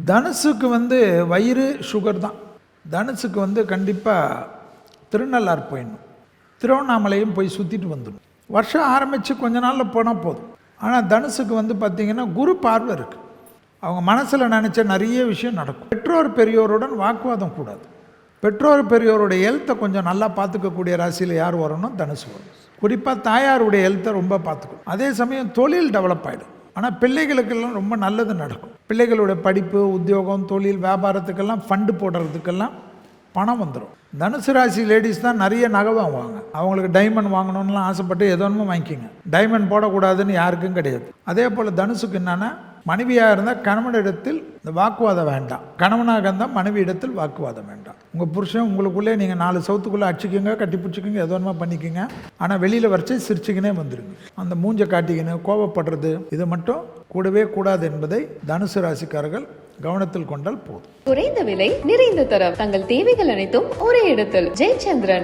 தனுசுக்கு வயிறு சுகர் தான். தனுசுக்கு கண்டிப்பாக திருநள்ளாறு போயிடணும், திருவண்ணாமலையும் போய் சுற்றிட்டு வந்துடும். வருஷம் ஆரம்பித்து கொஞ்ச நாளில் போனால் போதும். ஆனால் தனுசுக்கு பார்த்திங்கன்னா குரு பார்வை இருக்குது. அவங்க மனசில் நினச்ச நிறைய விஷயம் நடக்கும். பெற்றோர் பெரியோருடன் வாக்குவாதம் கூடாது. பெற்றோர் பெரியோருடைய ஹெல்த்தை கொஞ்சம் நல்லா பார்த்துக்கக்கூடிய ராசியில் யார் வரணும்? தனுசு வரும். குறிப்பாக தாயாருடைய ஹெல்த்தை ரொம்ப பார்த்துக்கணும். அதே சமயம் தொழில் டெவலப் ஆகிடும். ஆனால் பிள்ளைகளுக்கெல்லாம் ரொம்ப நல்லது நடக்கும். பிள்ளைகளுடைய படிப்பு, உத்தியோகம், தொழில், வியாபாரத்துக்கெல்லாம் ஃபண்டு போடுறதுக்கெல்லாம் பணம் வந்துடும். தனுசு ராசி லேடிஸ் தான் நிறைய நகை வாங்குவாங்க. அவங்களுக்கு டைமண்ட் வாங்கணும்லாம் ஆசைப்பட்டு ஏதோ ஒன்று வாங்கிக்கிங்க. டைமண்ட் போடக்கூடாதுன்னு யாருக்கும் கிடையாது. அதே போல் தனுசுக்கு என்னென்னா, மனைவியாக இருந்தால் கணவனிடத்தில் இந்த வாக்குவாதம் வேண்டாம், கணவனாக இருந்தால் மனைவி இடத்தில் வாக்குவாதம் வேண்டாம். உங்கள் புருஷன் உங்களுக்குள்ளே நீங்கள் 4 சவுத்துக்குள்ளே அடிச்சிக்கிங்க, கட்டி பிடிச்சிக்கிங்க, ஏதோ ஒன்று பண்ணிக்கிங்க. ஆனால் வெளியில் வரைச்சி சிரிச்சுக்கினே வந்துடுங்க. அந்த மூஞ்சை காட்டிக்கின்னு கோபப்படுறது இது மட்டும் கூடவே கூடாது என்பதை தனுசு ராசிக்காரர்கள் கவனத்தில் கொண்டால் போதும். குறைந்த விலை, நிறைந்த தரம், தங்கள் தேவைகள் அனைத்தும் ஒரே இடத்தில். ஜெயச்சந்திரன்.